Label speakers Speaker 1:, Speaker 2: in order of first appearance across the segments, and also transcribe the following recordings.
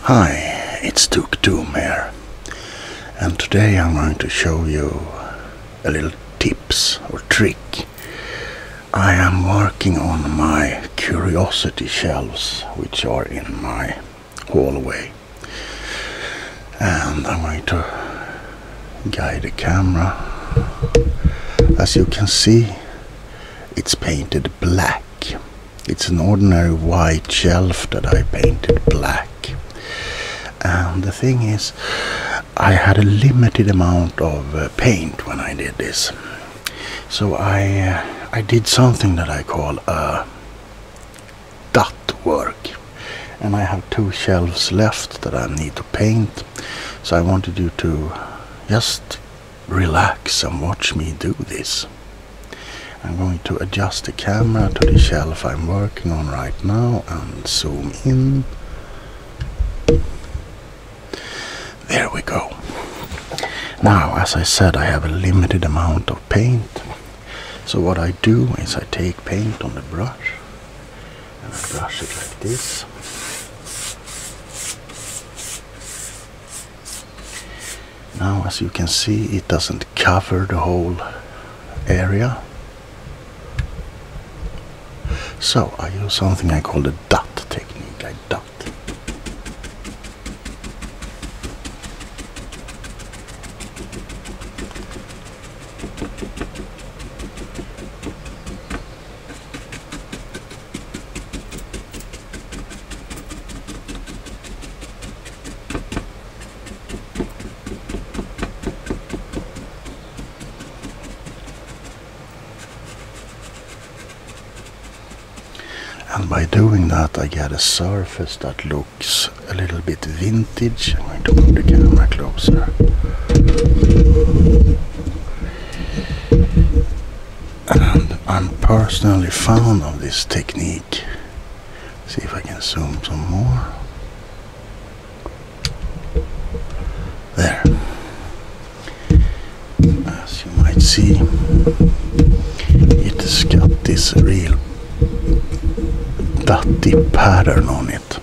Speaker 1: Hi, it's Duke Doom here, and today I'm going to show you a little tips or trick. I am working on my curiosity shelves, which are in my hallway, and I'm going to guide the camera. As you can see, it's painted black. It's an ordinary white shelf that I painted black. And the thing is, I had a limited amount of paint when I did this. So I did something that I call dot work. And I have 2 shelves left that I need to paint. So I wanted you to just relax and watch me do this. I'm going to adjust the camera to the shelf I'm working on right now and zoom in. There we go. Now, as I said, I have a limited amount of paint. So what I do is I take paint on the brush and I brush it like this. Now, as you can see, it doesn't cover the whole area. So I use something I call the dot technique. I dot. And by doing that I get a surface that looks a little bit vintage. I'm going to move the camera closer. And I'm personally fond of this technique. See if I can zoom some more. There. As you might see, it has got this real dotty pattern on it.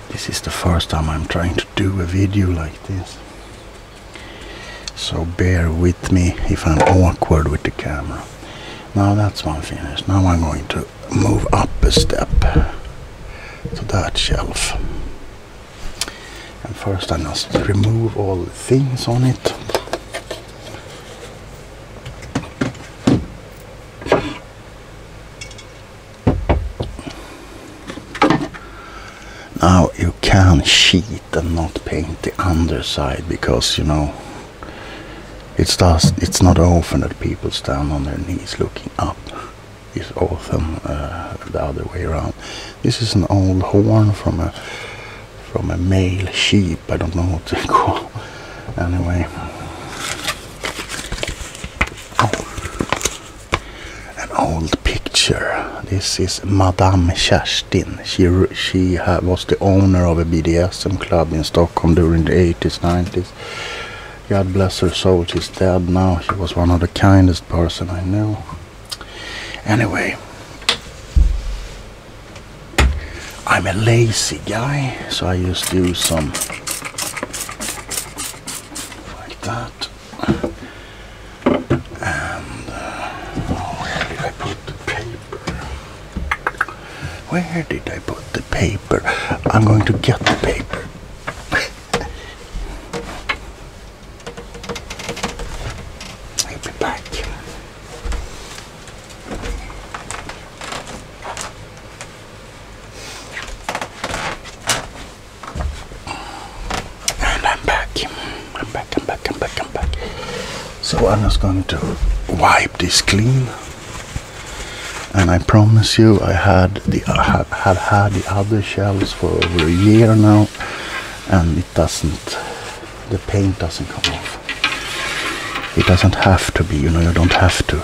Speaker 1: This is the first time I'm trying to do a video like this, so bear with me if I'm awkward with the camera. Now that's one finished. Now I'm going to move up a step to that shelf, and first I must remove all the things on it. Now you can cheat and not paint the underside, because you know it's not often that people stand on their knees looking up. It's often the other way around. This is an old horn from a male sheep. I don't know what to call. Anyway, an old picture. This is Madame Kerstin. She was the owner of a BDSM club in Stockholm during the 80s, 90s. God bless her soul, she's dead now. She was one of the kindest person I knew. Anyway, I'm a lazy guy, so I just do some like that. And where did I put the paper? Where did I put the paper? I'm going to get the paper. I'll be back. And I'm back. I'm back. So I'm just going to wipe this clean. And I promise you, I have had the other shelves for over a year now, and the paint doesn't come off. It doesn't have to be, you don't have to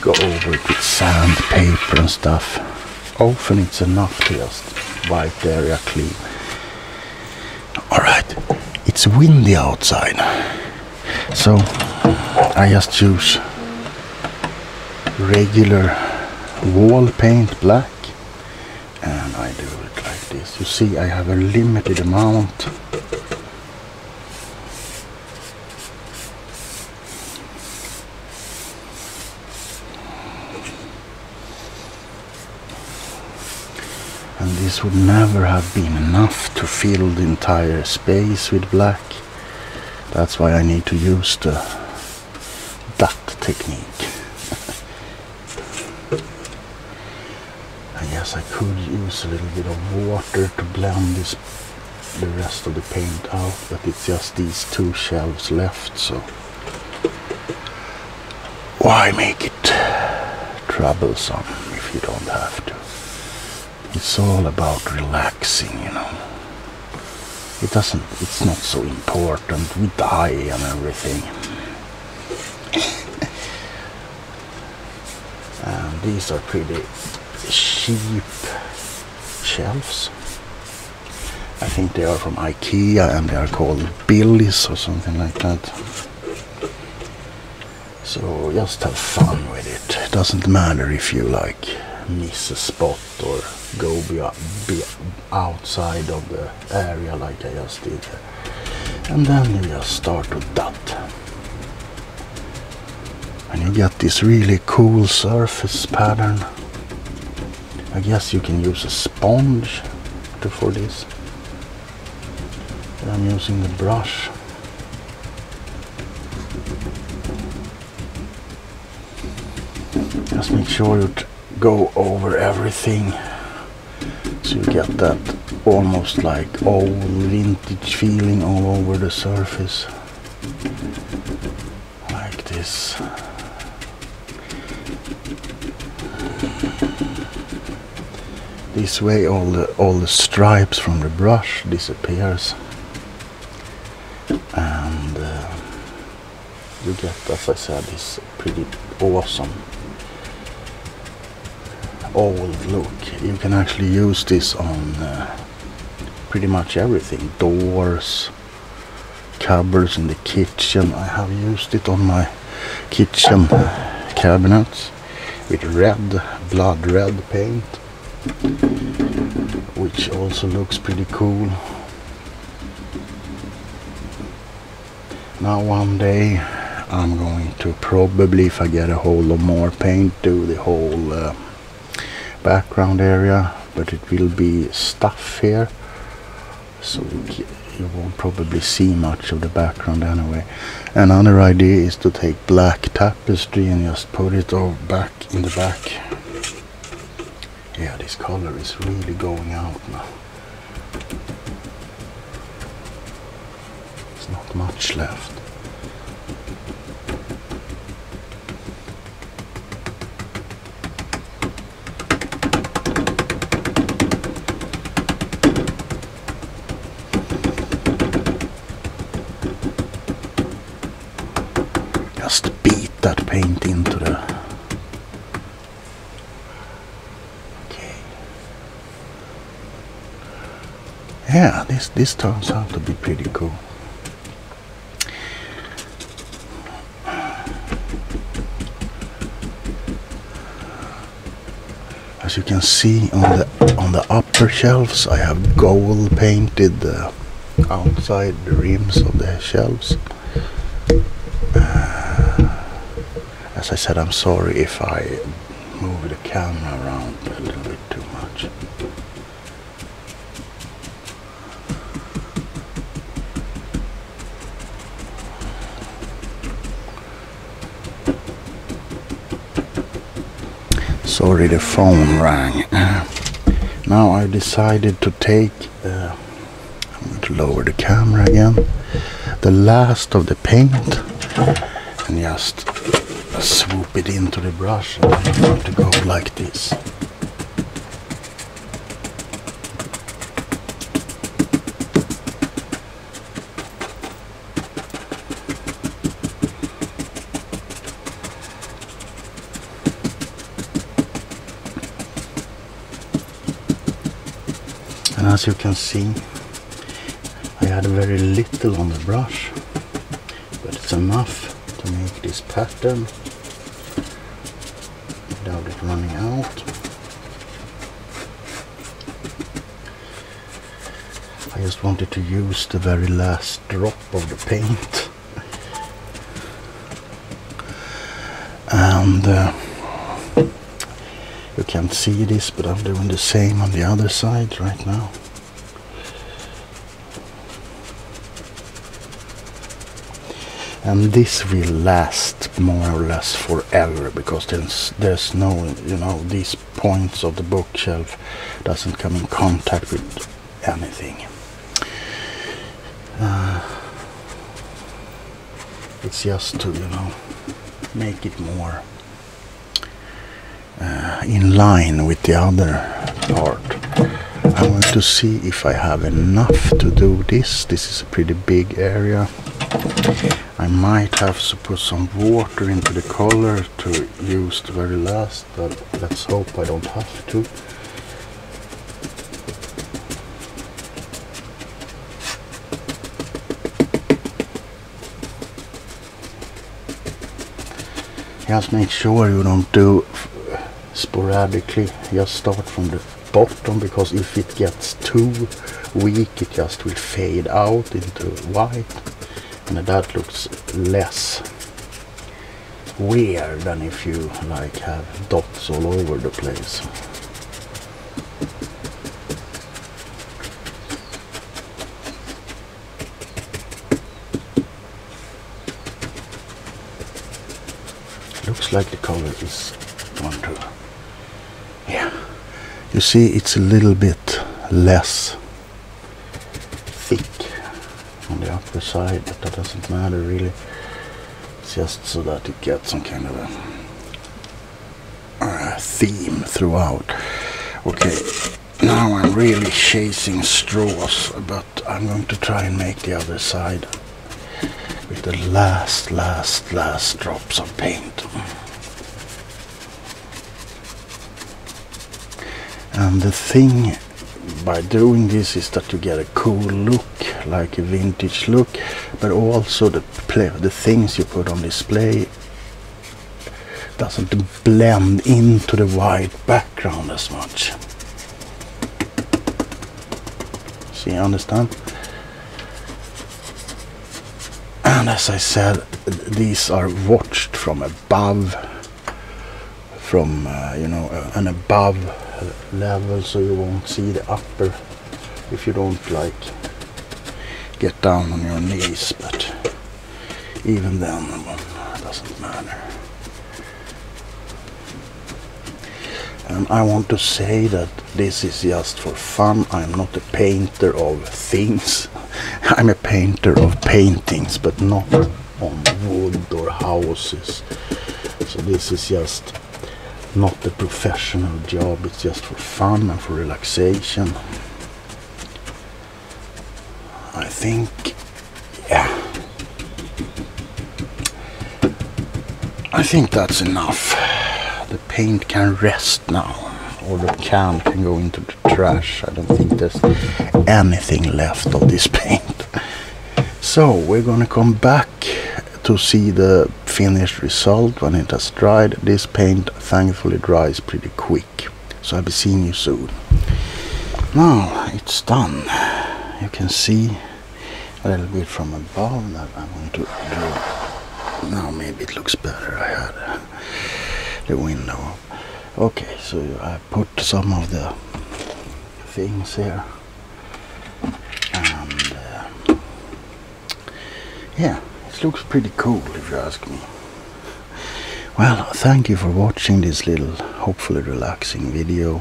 Speaker 1: go over it with sandpaper and stuff. Often it's enough to just wipe the area clean. Alright, it's windy outside, so I just choose regular wall paint black and I do it like this. You see, I have a limited amount. And this would never have been enough to fill the entire space with black. That's why I need to use the dot technique. I guess I could use a little bit of water to blend the rest of the paint out, but it's just these two shelves left, so why make it troublesome if you don't have to? It's all about relaxing, you know. It's not so important with dye and everything. And these are pretty cheap shelves. I think they are from IKEA and they are called Billies or something like that. So just have fun with it. It doesn't matter if you like miss a spot or go be outside of the area like I just did. And then you just start with that. And you get this really cool surface pattern. I guess you can use a sponge for this. I'm using the brush. Just make sure you go over everything so you get that almost like old vintage feeling all over the surface. Like this. This way all the stripes from the brush disappears, and you get, as I said, this pretty awesome old look. You can actually use this on pretty much everything. Doors, cupboards in the kitchen. I have used it on my kitchen cabinets with blood red paint, which also looks pretty cool. Now one day I'm going to probably, if I get a hold of more paint, do the whole background area, but it will be stuff here, so you won't probably see much of the background anyway. Another idea is to take black tapestry and just put it all back in the back. Yeah, this color is really going out now. There's not much left. Just beat that paint into the... Okay. Yeah, this turns out to be pretty cool. As you can see on the upper shelves, I have gold painted the outside the rims of the shelves. As I said, I'm sorry if I move the camera around a little bit too much. Sorry, the phone rang. Now I decided to take, I'm going to lower the camera again, the last of the paint and just swoop it into the brush, and I'm going to go like this. And as you can see, I had very little on the brush, but it's enough to make this pattern without it running out. I just wanted to use the very last drop of the paint. And you can't see this, but I'm doing the same on the other side right now. And this will last more or less forever, because there's no, you know, these points of the bookshelf doesn't come in contact with anything. It's just to, you know, make it more in line with the other part. I want to see if I have enough to do this. This is a pretty big area. I might have to put some water into the color to use the very last, but let's hope I don't have to. Just make sure you don't do sporadically, just start from the bottom, because if it gets too weak it just will fade out into white, and that looks less weird than if you like have dots all over the place. Looks like the color is going to, yeah, you see it's a little bit less thick on the upper side, but that doesn't matter really. It's just so that it gets some kind of a theme throughout. Okay, now I'm really chasing straws, but I'm going to try and make the other side with the last drops of paint. And the thing by doing this is that you get a cool look, like a vintage look, but also the things you put on display doesn't blend into the white background as much. See, understand? And as I said, these are watched from above, from you know, an above level, so you won't see the upper if you don't like get down on your knees, but even then it doesn't matter. And I want to say that this is just for fun. I'm not a painter of things. I'm a painter of paintings, but not on wood or houses. So this is just not a professional job. It's just for fun and for relaxation. I think, yeah, I think that's enough. The paint can rest now, or the can go into the trash. I don't think there's anything left of this paint. So we're gonna come back to see the finished result when it has dried. This paint thankfully dries pretty quick, so I'll be seeing you soon. Now it's done. You can see a little bit from above that I'm going to do. Now maybe it looks better. I had the window. Okay, so I put some of the things here, and yeah, it looks pretty cool if you ask me. Well, thank you for watching this little hopefully relaxing video,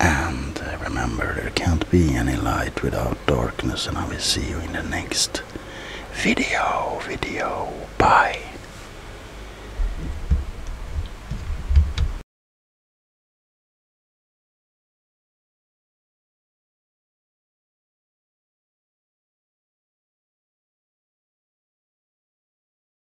Speaker 1: and remember, there can't be any light without darkness, and I will see you in the next video. Bye.